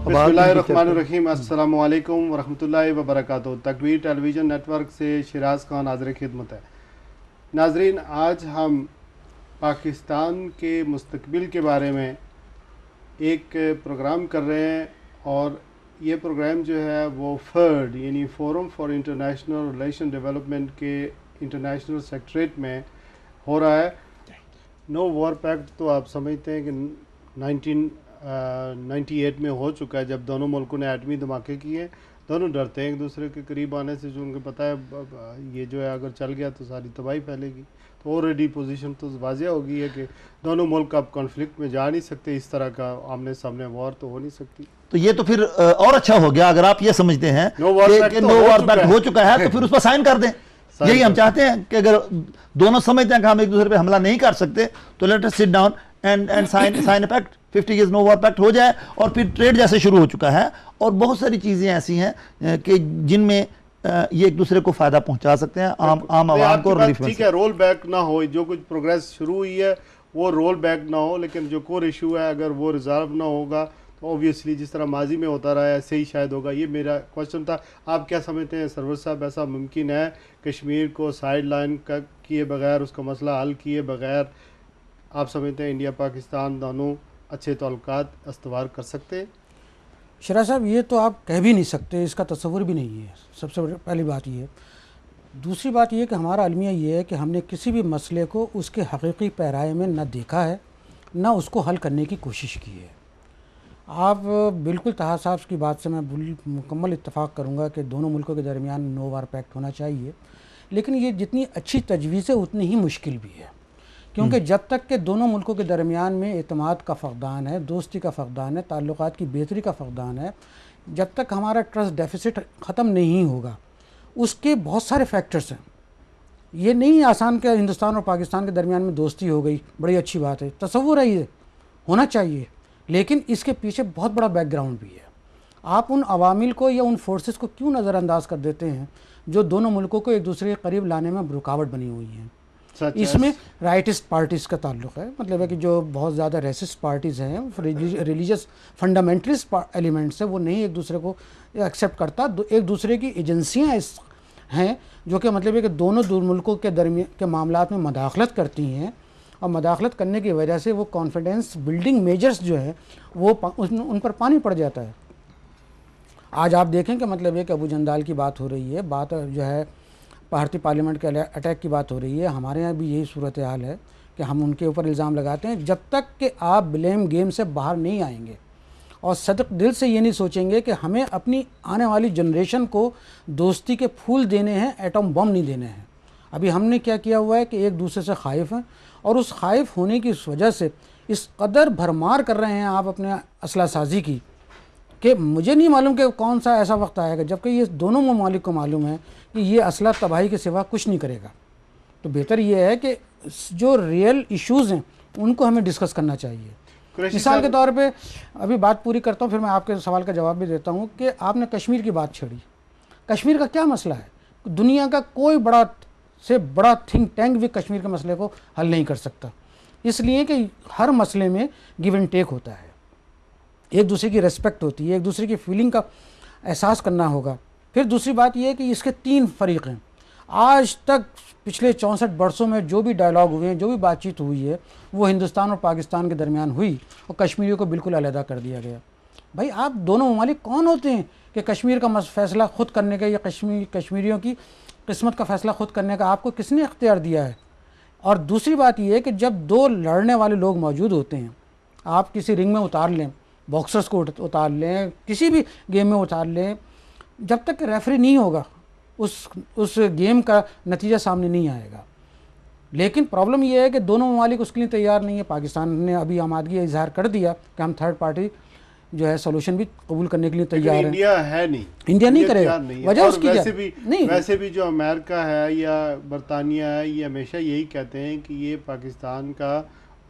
बिस्मिल्लाहिर्रहमानिर्रहीम, अस्सलामु अलैकुम वरहमतुल्लाहि वबरकातुहू। तकवीर टेलीविज़न नेटवर्क से शिराज खान हाज़िर खिदमत है। नाजरीन, आज हम पाकिस्तान के मुस्तकबिल के बारे में एक प्रोग्राम कर रहे हैं और ये प्रोग्राम जो है वो फर्ड यानी forum for international relation development के इंटरनेशनल सेक्रेटरीट में हो रहा है। नो वॉर पैक्ट तो आप समझते हैं कि 1998 में हो चुका है, जब दोनों मुल्कों ने एटमी धमाके किए। दोनों डरते हैं एक दूसरे के करीब आने से, जो उनको पता है ये जो है अगर चल गया तो सारी तबाही फैलेगी। तो ऑलरेडी पोजीशन तो वाज़ेह हो गई है कि दोनों मुल्क अब कॉन्फ्लिक्ट में जा नहीं सकते, इस तरह का आमने सामने वॉर तो हो नहीं सकती। तो ये तो फिर और अच्छा हो गया अगर आप ये समझते हैं नो वॉर पैक्ट हो चुका है तो फिर उस पर साइन कर दें। यही हम चाहते हैं कि अगर दोनों समझते हैं कि हम एक दूसरे पे हमला नहीं कर सकते तो let us sit down and sign a pact. 50 years no war pact हो जाए और फिर ट्रेड जैसे शुरू हो चुका है और बहुत सारी चीज़ें ऐसी हैं कि जिनमें ये एक दूसरे को फायदा पहुंचा सकते हैं, आम आवाम को रिलीफ। ठीक है, रोल बैक ना हो, जो कुछ प्रोग्रेस शुरू हुई है वो रोल बैक ना हो, लेकिन जो कोर इशू है अगर वो रिजॉल्व ना होगा तो ऑब्वियसली जिस तरह माजी में होता रहा है ऐसे ही शायद होगा। ये मेरा क्वेश्चन था। आप क्या समझते हैं सरवर साहब, ऐसा मुमकिन है कश्मीर को साइड लाइन किए बगैर, उसका मसला हल किए बगैर, आप समझते हैं इंडिया पाकिस्तान दोनों अच्छे ताल्लुकात इस्तवार कर सकते हैं? शरा साहब, ये तो आप कह भी नहीं सकते, इसका तस्वुर भी नहीं है। सबसे पहली बात ये है। दूसरी बात ये कि हमारा अलमिया ये है कि हमने किसी भी मसले को उसके हकीकी पैराए में न देखा है न उसको हल करने की कोशिश की है। आप बिल्कुल तहा साहब की बात से मैं मुकम्मल इत्तफ़ाक़ करूँगा कि दोनों मुल्कों के दरमियान नो वार पैक्ट होना चाहिए, लेकिन ये जितनी अच्छी तजवीज़ है उतनी ही मुश्किल भी है, क्योंकि जब तक के दोनों मुल्कों के दरमियान में एतमाद का फ़क़दान है, दोस्ती का फ़क़दान है, ताल्लुकात की बेहतरी का फ़क़दान है, जब तक हमारा ट्रस्ट डेफिसिट ख़त्म नहीं होगा, उसके बहुत सारे फैक्टर्स हैं। ये नहीं आसान कि हिंदुस्तान और पाकिस्तान के दरमियान में दोस्ती हो गई, बड़ी अच्छी बात है, तसव्वुर है, ये होना चाहिए, लेकिन इसके पीछे बहुत बड़ा बैकग्राउंड भी है। आप उन अवामिल को या उन फोर्सेस को क्यों नज़रअंदाज कर देते हैं जो दोनों मुल्कों को एक दूसरे के करीब लाने में रुकावट बनी हुई हैं? इसमें राइटिस्ट पार्टीज़ का ताल्लुक़ है, मतलब है कि जो बहुत ज़्यादा रेसिस्ट पार्टीज़ हैं, रिलीजियस फंडामेंटलिस्ट एलिमेंट्स हैं, वो नहीं एक दूसरे को एक्सेप्ट करता। एक दूसरे की एजेंसियाँ हैं जो कि मतलब है कि दोनों मुल्कों के दरमियान के मामलात में मदाखलत करती हैं, और मदाखलत करने की वजह से वो कॉन्फिडेंस बिल्डिंग मेजर्स जो है वो उन पर पानी पड़ जाता है। आज आप देखें कि मतलब है कि अबू जंदाल की बात हो रही है, बात जो है भारतीय पार्लियामेंट के अटैक की बात हो रही है। हमारे यहाँ भी यही सूरत हाल है कि हम उनके ऊपर इल्ज़ाम लगाते हैं। जब तक कि आप ब्लेम गेम से बाहर नहीं आएंगे और सदक दिल से ये नहीं सोचेंगे कि हमें अपनी आने वाली जनरेशन को दोस्ती के फूल देने हैं, एटम बम नहीं देने हैं। अभी हमने क्या किया हुआ है कि एक दूसरे से खाइफ हैं, और उस खाइफ होने की वजह से इस कदर भरमार कर रहे हैं आप अपने असला साजी की, कि मुझे नहीं मालूम कि कौन सा ऐसा वक्त आएगा जबकि ये दोनों ममालिक को मालूम है कि ये असला तबाही के सिवा कुछ नहीं करेगा। तो बेहतर ये है कि जो रियल इश्यूज़ हैं उनको हमें डिस्कस करना चाहिए। मिसाल के तौर पे अभी बात पूरी करता हूँ, फिर मैं आपके सवाल का जवाब भी देता हूँ कि आपने कश्मीर की बात छेड़ी। कश्मीर का क्या मसला है? दुनिया का कोई बड़ा थिंक टैंक भी कश्मीर के मसले को हल नहीं कर सकता, इसलिए कि हर मसले में गिव एंड टेक होता है, एक दूसरे की रेस्पेक्ट होती है, एक दूसरे की फीलिंग का एहसास करना होगा। फिर दूसरी बात यह है कि इसके 3 फरीक हैं। आज तक पिछले 64 वर्षों में जो भी डायलॉग हुए हैं, जो भी बातचीत हुई है, वो हिंदुस्तान और पाकिस्तान के दरमियान हुई और कश्मीरियों को बिल्कुल अलहदा कर दिया गया। भाई, आप दोनों ममालिक कौन होते हैं कि कश्मीर का फैसला खुद करने का या कश्मीरियों की किस्मत का फ़ैसला खुद करने का आपको किसने इख्तियार दिया है? और दूसरी बात यह है कि जब 2 लड़ने वाले लोग मौजूद होते हैं, आप किसी रिंग में उतार लें, बॉक्सर्स को उतार लें, किसी भी गेम में उतार लें, जब तक रेफरी नहीं होगा उस गेम का नतीजा सामने नहीं आएगा। लेकिन प्रॉब्लम यह है कि दोनों ममालिक उसके लिए तैयार नहीं है। पाकिस्तान ने अभी आमादगी इजहार कर दिया कि हम थर्ड पार्टी जो है सोल्यूशन भी कबूल करने के लिए तैयार है। इंडिया है नहीं, इंडिया नहीं करेगा। वजह उसकी वैसे भी जो अमेरिका है या बरतानिया है, ये हमेशा यही कहते हैं कि ये पाकिस्तान का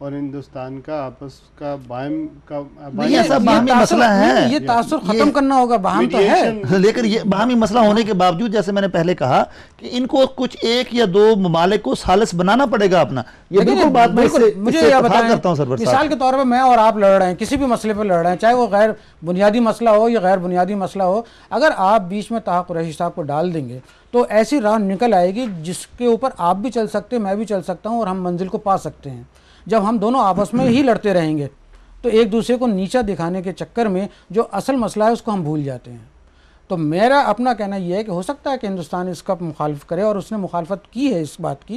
और हिंदुस्तान का आपस का बाहम का नहीं, ऐसा बाहमी मसला है, ये तासुर खत्म करना होगा, बाहम तो है, लेकिन ये बाहमी मसला होने के बावजूद जैसे मैंने पहले कहा कि इनको कुछ एक या दो ममालिक को सालिस बनाना पड़ेगा अपना। ये बिल्कुल बात मैं मुझे यह बताएं, करता हूं सरवर साहब, मिसाल के तौर पर मैं और आप लड़ रहे हैं, किसी भी मसले पर लड़ रहे हैं, चाहे वो गैर बुनियादी मसला हो या गैर बुनियादी मसला हो, अगर आप बीच में ताहा कुरैशी साहब को डाल देंगे तो ऐसी राह निकल आएगी जिसके ऊपर आप भी चल सकते हैं, मैं भी चल सकता हूं और हम मंजिल को पा सकते हैं। जब हम दोनों आपस में ही लड़ते रहेंगे तो एक दूसरे को नीचा दिखाने के चक्कर में जो असल मसला है उसको हम भूल जाते हैं। तो मेरा अपना कहना यह है कि हो सकता है कि हिंदुस्तान इसका मुखालफ करे, और उसने मुखालफत की है इस बात की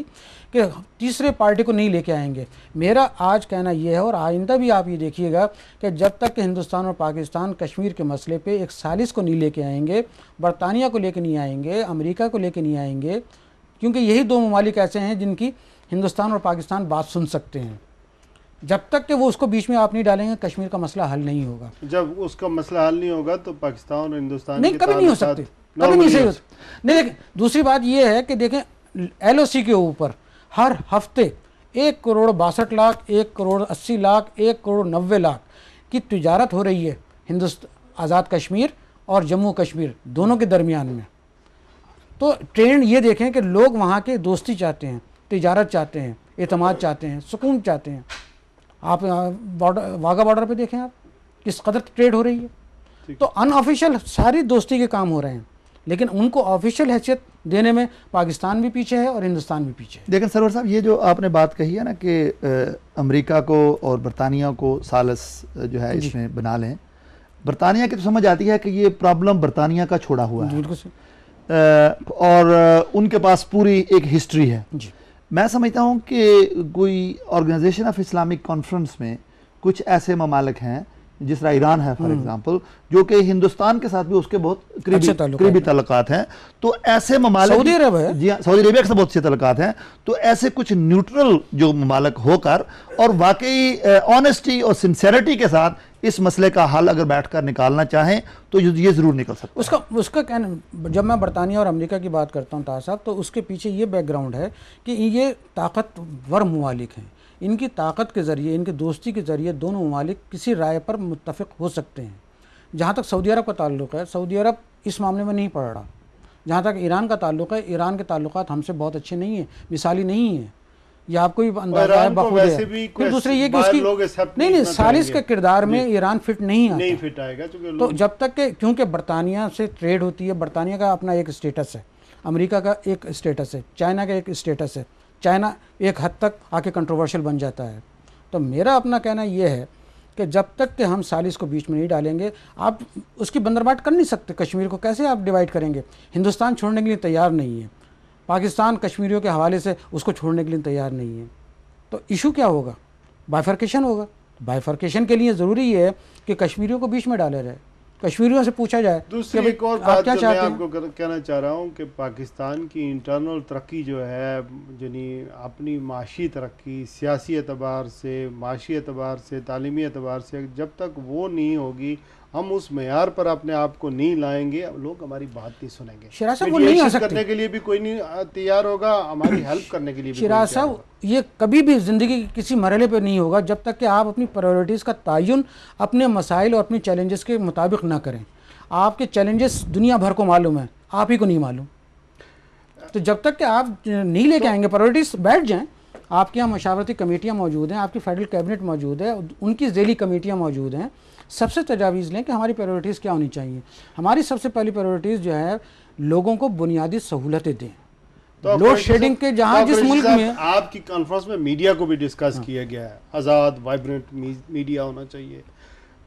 कि तीसरे पार्टी को नहीं लेके आएंगे। मेरा आज कहना यह है, और आइंदा भी आप ये देखिएगा कि जब तक कि हिंदुस्तान और पाकिस्तान कश्मीर के मसले पे एक सालिस को नहीं लेके आएंगे, बरतानिया को लेके नहीं आएंगे, अमेरिका को लेके नहीं आएंगे, क्योंकि यही दो ममालिक ऐसे हैं जिनकी हिंदुस्तान और पाकिस्तान बात सुन सकते हैं, जब तक कि वो उसको बीच में आप नहीं डालेंगे कश्मीर का मसला हल नहीं होगा। जब उसका मसला हल नहीं होगा तो पाकिस्तान और हिंदुस्तान नहीं, कभी नहीं हो सकते, कभी नहीं सही हो सकते। नहीं, लेकिन दूसरी बात ये है कि देखें LOC के ऊपर हर हफ्ते 1,62,00,000, 1,80,00,000, 1,90,00,000 की तिजारत हो रही है हिंदुस्तान आज़ाद कश्मीर और जम्मू कश्मीर दोनों के दरमियान में। तो ट्रेंड ये देखें कि लोग वहाँ के दोस्ती चाहते हैं, तिजारत चाहते हैं, एतमाद चाहते हैं, सुकून चाहते हैं। आप बॉर्डर, वाघा बॉर्डर पे देखें आप किस कदर ट्रेड हो रही है। तो अनऑफिशियल सारी दोस्ती के काम हो रहे हैं, लेकिन उनको ऑफिशियल हैसियत देने में पाकिस्तान भी पीछे है और हिंदुस्तान भी पीछे है। लेकिन सरवर साहब, ये जो आपने बात कही है ना कि अमेरिका को और बरतानिया को सालिस जो है इसमें बना लें, बरतानिया की तो समझ आती है कि ये प्रॉब्लम बरतानिया का छोड़ा हुआ है और उनके पास पूरी एक हिस्ट्री है जी। मैं समझता हूँ कि कोई ऑर्गेनाइजेशन ऑफ इस्लामिक कॉन्फ्रेंस में कुछ ऐसे ममालिक हैं जिस तरह ईरान है फॉर एग्जांपल, जो कि हिंदुस्तान के साथ भी उसके बहुत करीबी ताल्लुकात हैं। तो ऐसे ममालिक, सऊदी अरब है जी हाँ, सऊदी अरेबिया के साथ बहुत अच्छे ताल्लुकात हैं। तो ऐसे कुछ न्यूट्रल जो ममालिक होकर और वाकई ऑनेस्टी और सिंसेरिटी के साथ इस मसले का हल अगर बैठकर निकालना चाहें तो ये जरूर निकल सकता है। उसका कहना, जब मैं बरतानिया और अमेरिका की बात करता हूँ ताहा साहब, तो उसके पीछे ये बैकग्राउंड है कि ये ताकतवर ममालिक हैं, इनकी ताकत के ज़रिए, इनकी दोस्ती के ज़रिए दोनों ममालिक किसी राय पर मुत्तफ़िक हो सकते हैं। जहाँ तक सऊदी अरब का ताल्लुक़ है, सऊदी अरब इस मामले में नहीं पड़ रहा। जहाँ तक ईरान का ताल्लुक़ है, ईरान के ताल्लुकात हमसे बहुत अच्छे नहीं हैं, मिसाली नहीं है, ये आपको भी अंदाजा है बखूबी है। फिर दूसरे ये कि उसकी नहीं सालिस के किरदार में ईरान फिट नहीं आएगा। तो जब तक के, क्योंकि बरतानिया से ट्रेड होती है, बरतानिया का अपना एक स्टेटस है, अमेरिका का एक स्टेटस है, चाइना का एक स्टेटस है, चाइना एक हद तक आके कंट्रोवर्शियल बन जाता है। तो मेरा अपना कहना यह है कि जब तक कि हम सालिस को बीच में नहीं डालेंगे, आप उसकी बंदरबाट कर नहीं सकते। कश्मीर को कैसे आप डिवाइड करेंगे? हिंदुस्तान छोड़ने के लिए तैयार नहीं है, पाकिस्तान कश्मीरियों के हवाले से उसको छोड़ने के लिए तैयार नहीं है। तो इशू क्या होगा? बाइफर्केशन होगा। बाइफर्केशन के लिए ज़रूरी है कि कश्मीरियों को बीच में डाला जाए, कश्मीरियों से पूछा जाए। दूसरी एक और बात जो मैं आपको कहना चाह रहा हूँ कि पाकिस्तान की इंटरनल तरक्की जो है, यानी अपनी माशी तरक्की, सियासी एतबार से, माशी एतबार से, तालीमी एतबार से, जब तक वो नहीं होगी, हम उस मेयार पर अपने आप को नहीं लाएंगे, लोग हमारी बात नहीं सुनेंगे। शिराज साहब, वो नहीं आ सकते करने के लिए भी कोई नहीं तैयार होगा, हमारी हेल्प करने के लिए भी। शिराज साहब, ये कभी भी ज़िंदगी के किसी मरहले पे नहीं होगा जब तक कि आप अपनी प्रायोरिटीज़ का तयन अपने मसाइल और अपने चैलेंजेस के मुताबिक ना करें। आपके चैलेंजेस दुनिया भर को मालूम है, आप ही को नहीं मालूम। तो जब तक कि आप नहीं लेके आएंगे प्रायोरिटीज़, बैठ जाएँ। आपके यहाँ मशावरती कमेटियाँ मौजूद हैं, आपकी फेडरल कैबिनेट मौजूद है, उनकी ज़ेली कमेटियाँ मौजूद हैं। सबसे तजावीज़ लें कि हमारी प्रायोरिटीज़ क्या होनी चाहिए। हमारी सबसे पहली प्रायोरिटीज़ जो है, लोगों को बुनियादी सहूलतें दें। तो लोड शेडिंग के जहाँ जिस मुल्क में आपकी कॉन्फ्रेंस में मीडिया को भी डिस्कस किया गया है, आज़ाद वाइब्रेंट मीडिया होना चाहिए।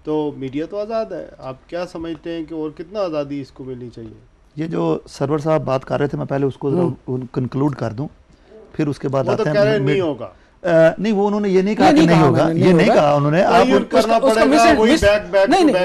तो मीडिया तो आज़ाद है, आप क्या समझते हैं कि और कितना आज़ादी इसको मिलनी चाहिए? ये जो सरवर साहब बात कर रहे थे, मैं पहले उसको कंक्लूड कर दूं, फिर उसके बाद आते हैं। नहीं होगा, नहीं, वो उन्होंने ये नहीं कहा कि नहीं होगा, ये नहीं कहा उन्होंने। आप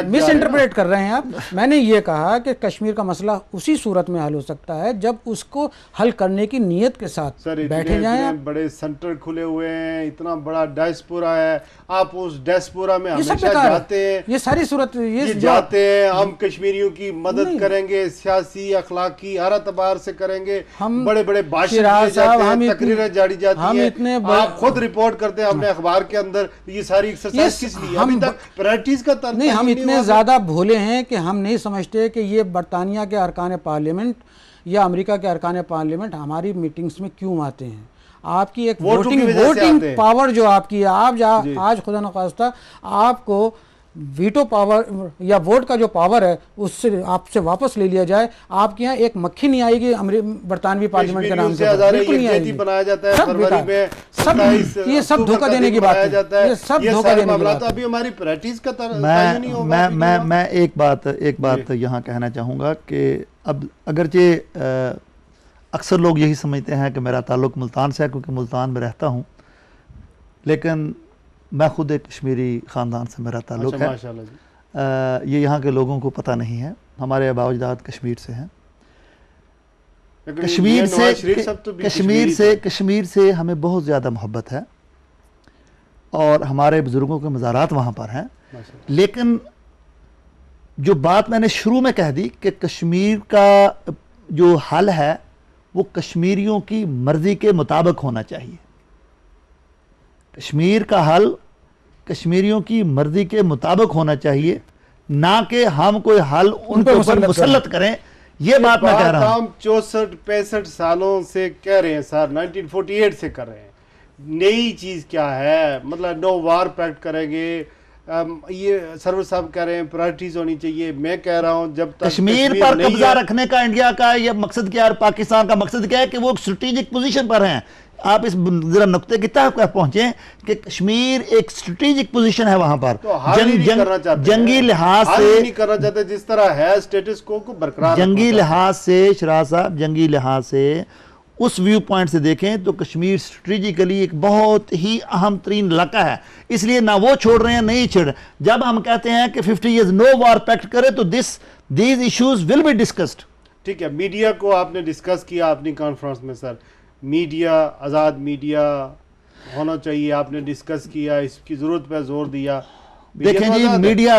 मिस इंटरप्रेट कर रहे हैं आप। मैंने ये कहा कि कश्मीर का मसला उसी सूरत में हल हो सकता है जब उसको हल करने की नीयत के साथ बैठे जाएं। बड़े सेंटर खुले हुए हैं, इतना बड़ा डायस्पोरा है, आप उस डायस्पोरा में हमेशा जाते हैं। ये सारी सूरत ये जाते हैं, हम कश्मीरियों की मदद करेंगे, सियासी अखलाकी हर एतबार से करेंगे। हम बड़े बड़े भाषण दिए जाते हैं, तकरीरें जारी जाती हैं, आप खुद रिपोर्ट करते हैं अपने अखबार के अंदर, ये सारी एक्सरसाइज किस लिए? अभी तक प्रायोरिटीज का नहीं, हम इतने ज़्यादा भोले हैं कि हम नहीं समझते कि ये बरतानिया के अरकान पार्लियामेंट या अमेरिका के अरकान पार्लियामेंट हमारी मीटिंग्स में क्यों आते हैं। आपकी एक वोटिंग पावर जो आपकी है, आप आज खुदा न खास्ता आपको वीटो पावर या वोट का जो पावर है उससे आपसे वापस ले लिया जाए, आपके यहाँ एक मक्खी नहीं आएगी बरतानवी पार्लियामेंट के नाम से, बिल्कुल नहीं आएगी। बनाया जाता है फरवरी में, सब ये सब धोखा देने की बात है, ये सब धोखा देने की बात है। अभी हमारी प्रैक्टिस का मैं एक बात यहाँ कहना चाहूँगा कि अब अगरचे अक्सर लोग यही समझते हैं कि मेरा ताल्लुक मुल्तान से है क्योंकि मुल्तान में रहता हूँ, लेकिन मैं खुद एक कश्मीरी ख़ानदान से मेरा ताल्लुक़ है। माशाल्लाह जी। ये यहाँ के लोगों को पता नहीं है, हमारे आबा अजदाद कश्मीर से हैं। कश्मीर से हमें बहुत ज़्यादा मोहब्बत है और हमारे बुज़ुर्गों के मज़ारात वहाँ पर हैं। लेकिन जो बात मैंने शुरू में कह दी कि कश्मीर का जो हल है वो कश्मीरियों की मर्ज़ी के मुताबिक होना चाहिए। कश्मीर का हल कश्मीरियों की मर्जी के मुताबिक होना चाहिए, ना कि हम कोई हल उनके ऊपर मुसल्लत करें। ये बात मैं कह रहा हूँ। 64-65 सालों से कह रहे हैं सर, 1948 से कर रहे हैं। नई चीज क्या है? मतलब नो वार पैक्ट करेंगे, ये सरवर साहब कह रहे हैं प्रायोरिटीज होनी चाहिए। मैं कह रहा हूं जब तक कश्मीर पर कब्जा रखने का इंडिया का ये मकसद क्या है, पाकिस्तान का मकसद क्या है कि वो स्ट्रेटेजिक पोजीशन पर हैं। आप इस जरा नुक्ते की तक पहुंचे कि कश्मीर एक स्ट्रेटेजिक पोजीशन है वहां पर, तो जंगी लिहाज से नहीं करना चाहते जिस तरह है स्टेटस को बरकरार, जंगी लिहाज से शराज साहब, जंगी लिहाज से उस व्यू पॉइंट से देखें तो कश्मीर स्ट्रेटेजिकली एक बहुत ही अहम तरीन इलाका है, इसलिए ना वो छोड़ रहे हैं नहीं छोड़। जब हम कहते हैं कि 50 years नो वॉर पैक्ट करें तो these issues will be discussed. ठीक है, मीडिया को आपने डिस्कस किया अपनी कॉन्फ्रेंस में सर, मीडिया, आज़ाद मीडिया होना चाहिए, आपने डिस्कस किया, इसकी ज़रूरत पर जोर दिया। देखें जी, मीडिया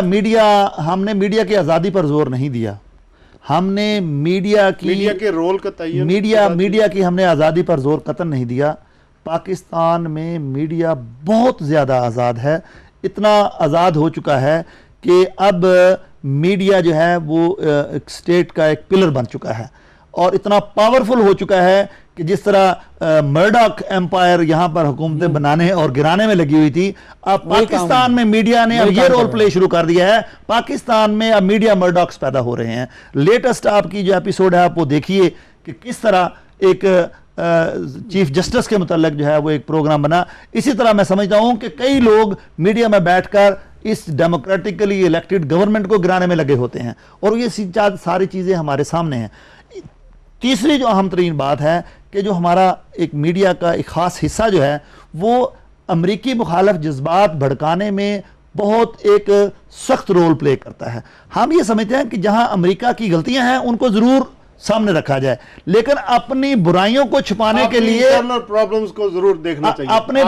हमने मीडिया की आज़ादी पर जोर नहीं दिया, हमने मीडिया के रोल का तयन मीडिया की हमने आज़ादी पर जोर कतई नहीं दिया। पाकिस्तान में मीडिया बहुत ज़्यादा आज़ाद है, इतना आज़ाद हो चुका है कि अब मीडिया जो है वो एक स्टेट का एक पिलर बन चुका है और इतना पावरफुल हो चुका है कि जिस तरह मर्डॉक एम्पायर यहाँ पर हुकूमतें बनाने और गिराने में लगी हुई थी, अब पाकिस्तान में मीडिया ने अब ये रोल प्ले शुरू कर दिया है। पाकिस्तान में अब मीडिया मर्डॉक्स पैदा हो रहे हैं। लेटेस्ट आपकी जो एपिसोड है आप वो देखिए कि किस तरह एक चीफ जस्टिस के मुताल्लिक जो है वो एक प्रोग्राम बना। इसी तरह मैं समझता हूँ कि कई लोग मीडिया में बैठकर इस डेमोक्रेटिकली इलेक्टेड गवर्नमेंट को गिराने में लगे होते हैं और ये सारी चीज़ें हमारे सामने हैं। तीसरी जो अहम तरीन बात है कि जो हमारा एक मीडिया का एक ख़ास हिस्सा जो है वो अमरीकी मुखालफ जज्बात भड़काने में बहुत एक सख्त रोल प्ले करता है। हम ये समझते हैं कि जहां अमरीका की गलतियां हैं उनको ज़रूर सामने रखा जाए, लेकिन अपनी बुराइयों को छुपाने के लिए इंटरनल प्रॉब्लम्स को जरूर देखना चाहिए। अपने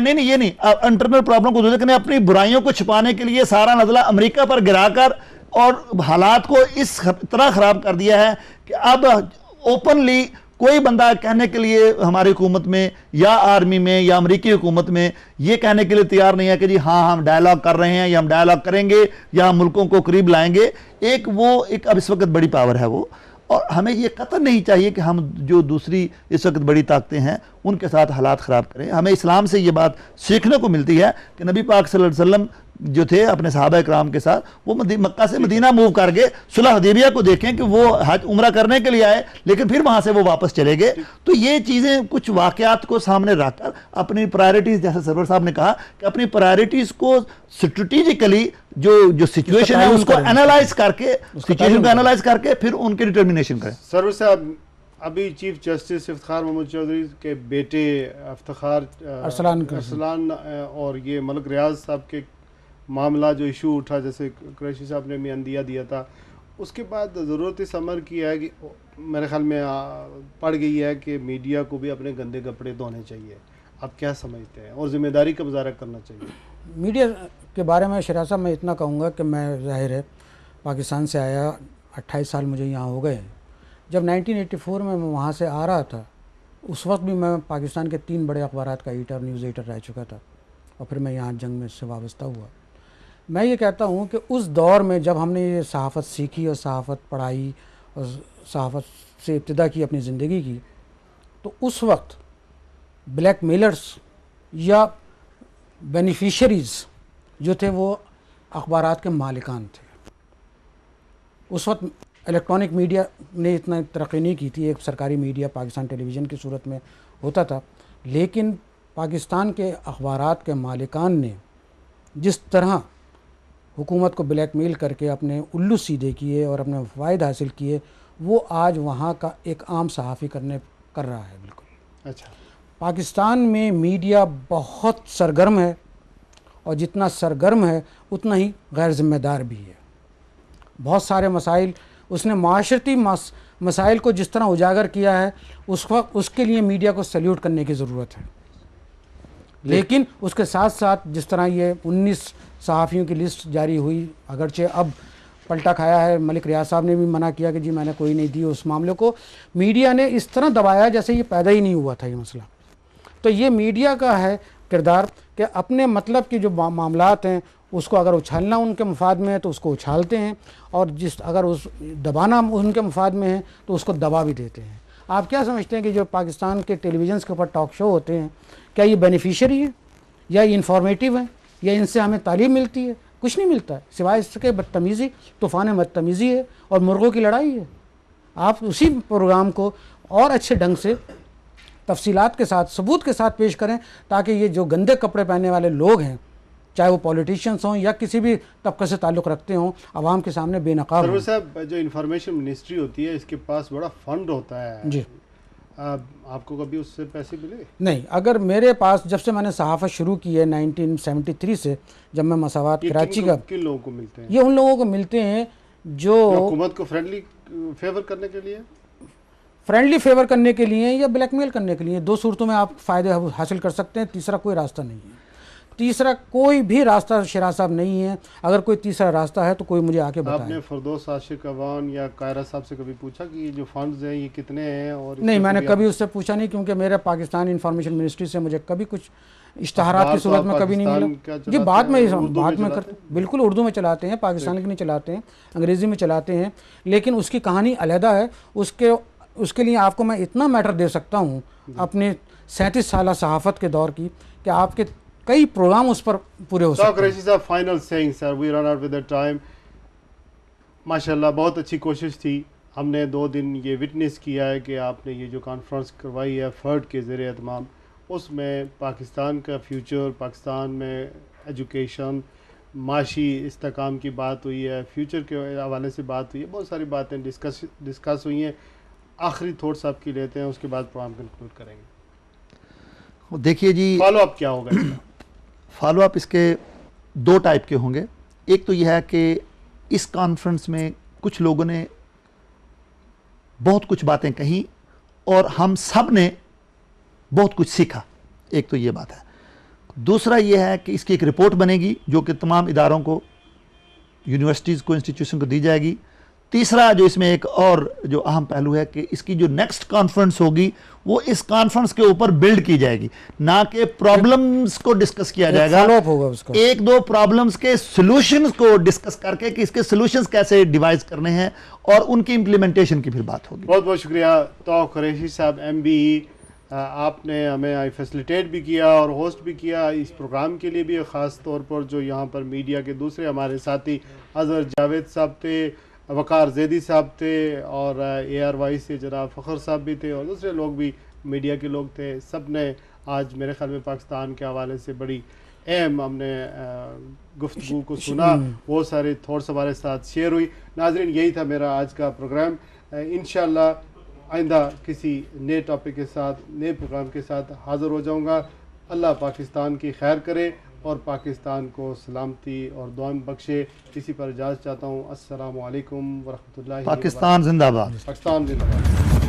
नहीं इंटरनल प्रॉब्लम को देखने, अपनी बुराइयों को छुपाने के लिए सारा नजला अमेरिका पर गिराकर और हालात को इस तरह खराब कर दिया है कि अब ओपनली कोई बंदा कहने के लिए हमारी हुकूमत में या आर्मी में या अमेरिकी हुकूमत में ये कहने के लिए तैयार नहीं है कि जी हाँ हम डायलॉग कर रहे हैं या हम डायलॉग करेंगे या हम मुल्कों को करीब लाएंगे। एक अब इस वक्त बड़ी पावर है वो, और हमें ये कतई नहीं चाहिए कि हम जो दूसरी इस वक्त बड़ी ताकतें हैं उनके साथ हालात ख़राब करें। हमें इस्लाम से ये बात सीखने को मिलती है कि नबी पाक सल्लल्लाहु अलैहि वसल्लम जो थे अपने सहाबा इकराम के साथ वो मक्का से मदीना मूव कर गए। सुलह हुदैबिया को देखें कि वो हज उम्रा करने के लिए आए लेकिन फिर वहां से वो वापस चले गए। तो ये चीज़ें कुछ वाक़यात को सामने रखकर अपनी प्रायोरिटीज़, जैसे सरवर साहब ने कहा कि अपनी प्रायोरिटीज़ को स्ट्रेटेजिकली जो सिचुएशन है उसको एनालाइज करके, सिचुएशन को एनालाइज करके फिर उनकी डिटर्मिनेशन करें। सरवर साहब, अभी चीफ जस्टिस इफ्तिखार मोहम्मद चौधरी के बेटे इफ्तिखार अरसलान और ये मलिक रियाज साहब के मामला जो इशू उठा, जैसे कुरैशी साहब ने भी अंदिया दिया था, उसके बाद ज़रूरत इस अमर की है कि मेरे ख्याल में पड़ गई है कि मीडिया को भी अपने गंदे कपड़े धोने चाहिए। आप क्या समझते हैं? और ज़िम्मेदारी का मुजाहरा करना चाहिए। मीडिया के बारे में शराज साहब मैं इतना कहूँगा कि मैं ज़ाहिर है पाकिस्तान से आया 28 साल मुझे यहाँ हो गए। जब 1984 में मैं वहाँ से आ रहा था उस वक्त भी मैं पाकिस्तान के 3 बड़े अखबारात का एडिटर, न्यूज़ एडिटर रह चुका था और फिर मैं यहाँ जंग में से वाबस्ता हुआ। मैं ये कहता हूँ कि उस दौर में जब हमने ये सहाफ़त सीखी और सहाफ़त पढ़ाई और सहाफ़त से इब्तिदा की अपनी ज़िंदगी की, तो उस वक्त ब्लैक मेलर्स या बेनिफिशरीज़ जो थे वो अखबारात के मालिकान थे। उस वक्त इलेक्ट्रॉनिक मीडिया ने इतना तरक्की नहीं की थी, एक सरकारी मीडिया पाकिस्तान टेलीविज़न की सूरत में होता था, लेकिन पाकिस्तान के अखबारात के मालिकान ने जिस तरह हुकूमत को ब्लैकमेल करके अपने उल्लू सीधे किए और अपने फ़ायदे हासिल किए, वो आज वहाँ का एक आम सहाफ़ी कर रहा है। बिल्कुल। अच्छा, पाकिस्तान में मीडिया बहुत सरगर्म है और जितना सरगर्म है उतना ही गैर ज़िम्मेदार भी है। बहुत सारे मसाइल उसने माशरती मसाइल को जिस तरह उजागर किया है, उस वक्त उसके लिए मीडिया को सल्यूट करने की ज़रूरत है। लेकिन उसके साथ साथ जिस तरह ये 19 सहाफ़ियों की लिस्ट जारी हुई, अगरचे अब पलटा खाया है, मलिक रियाज साहब ने भी मना किया कि जी मैंने कोई नहीं दी, उस मामले को मीडिया ने इस तरह दबाया जैसे ये पैदा ही नहीं हुआ था ये मसला। तो ये मीडिया का है किरदार कि अपने मतलब की जो मामलात हैं उसको अगर उछालना उनके मफाद में है तो उसको उछालते हैं, और अगर उस दबाना उनके मफाद में है तो उसको दबा भी देते हैं। आप क्या समझते हैं कि जो पाकिस्तान के टेलीविज़न के ऊपर टॉक शो होते हैं, क्या ये बेनिफिशियरी है या ये इंफॉर्मेटिव है या इनसे हमें तालीम मिलती है? कुछ नहीं मिलता है सिवाय इसके बदतमीज़ी, तूफ़ान बदतमीज़ी है और मुर्गों की लड़ाई है। आप उसी प्रोग्राम को और अच्छे ढंग से तफसीलात के साथ, सबूत के साथ पेश करें ताकि ये जो गंदे कपड़े पहनने वाले लोग हैं, चाहे वो पॉलिटिशियंस हों या किसी भी तबके से ताल्लुक़ रखते हों, आवाम के सामने बेनकाब हों। साहब, जो इंफॉर्मेशन मिनिस्ट्री होती है इसके पास बड़ा फंड होता है जी, आपको कभी उससे पैसे मिले? नहीं, अगर मेरे पास जब से मैंने सहाफ़त शुरू की है 1973 से, जब मैं मसावात कराची का, किन लोगों को मिलते हैं? ये उन लोगों को मिलते हैं जो हुकूमत को फ्रेंडली फेवर करने के लिए, फ्रेंडली फेवर करने के लिए या ब्लैकमेल करने के लिए। 2 सूरतों में आप फ़ायदे हासिल कर सकते हैं, तीसरा कोई रास्ता नहीं है। तीसरा कोई भी रास्ता शिराज साहब नहीं है। अगर कोई तीसरा रास्ता है तो कोई मुझे आके बताए। आपने फरदौस आशिक अवान या कायरा साहब से कभी पूछा कि ये जो फंड्स हैं ये कितने हैं? और नहीं, मैंने कभी उससे पूछा नहीं, क्योंकि मेरे पाकिस्तान इंफॉर्मेशन मिनिस्ट्री से मुझे कभी कुछ इश्तहारात की सूरत में कभी नहीं मिला। ये बाद में करते, बिल्कुल उर्दू में चलाते हैं, पाकिस्तान के नहीं चलाते हैं, अंग्रेज़ी में चलाते हैं, लेकिन उसकी कहानी अलहदा है। उसके लिए आपको मैं इतना मैटर दे सकता हूँ अपने 37 साल सहाफ़त के दौर की कि आपके कई प्रोग्राम उस पर पूरे हो सकते हैं। Final saying sir, we run out with the time. माशाल्लाह बहुत अच्छी कोशिश थी। हमने 2 दिन ये विटनेस किया है कि आपने ये जो कॉन्फ्रेंस करवाई है फर्ड के ज़रिए एहतमाम, उसमें पाकिस्तान का फ्यूचर, पाकिस्तान में एजुकेशन, माशी इस्तेकाम की बात हुई है, फ्यूचर के हवाले से बात हुई है, बहुत सारी बातें डिस्कस हुई हैं। आखिरी थॉट्स आपकी लेते हैं, उसके बाद प्रोग्राम कंक्लूड करेंगे। देखिए जी, फॉलो अप क्या होगा इसका? फॉलो अप इसके 2 टाइप के होंगे। एक तो यह है कि इस कॉन्फ्रेंस में कुछ लोगों ने बहुत कुछ बातें कही और हम सब ने बहुत कुछ सीखा, एक तो ये बात है। दूसरा यह है कि इसकी एक रिपोर्ट बनेगी जो कि तमाम इदारों को, यूनिवर्सिटीज़ को, इंस्टीट्यूशन को दी जाएगी। तीसरा जो इसमें एक और जो अहम पहलू है कि इसकी जो नेक्स्ट कॉन्फ्रेंस होगी वो इस कॉन्फ्रेंस के ऊपर बिल्ड की जाएगी, ना कि प्रॉब्लम्स को डिस्कस किया जाएगा। होगा उसका 1-2 प्रॉब्लम्स के सॉल्यूशंस को डिस्कस करके कि इसके सॉल्यूशंस कैसे डिवाइस करने हैं और उनकी इंप्लीमेंटेशन की फिर बात होगी। बहुत बहुत शुक्रिया तौक़ कुरैशी साहब, MBE, आपने हमें फैसिलिटेट भी किया और होस्ट भी किया इस प्रोग्राम के लिए भी। ख़ास तौर पर जो यहाँ पर मीडिया के दूसरे हमारे साथी अज़हर जावेद साहब थे, वकार जैदी साहब थे, और ARY से जनाब फ़खर साहब भी थे, और दूसरे लोग भी मीडिया के लोग थे। सब ने आज मेरे ख्याल में पाकिस्तान के हवाले से बड़ी अहम हमने गुफ्तगू को सुना, बहुत सारे थॉट्स हमारे साथ शेयर हुई। नाज़रीन, यही था मेरा आज का प्रोग्राम। इंशाअल्लाह आइंदा किसी नए टॉपिक के साथ, नए प्रोग्राम के साथ हाज़िर हो जाऊँगा। अल्लाह पाकिस्तान की खैर करे और पाकिस्तान को सलामती और दुआ बख्शे। इसी पर इजाज़त चाहता हूँ। अस्सलामु अलैकुम व रहमतुल्लाहि। पाकिस्तान जिंदाबाद। पाकिस्तान जिंदाबाद।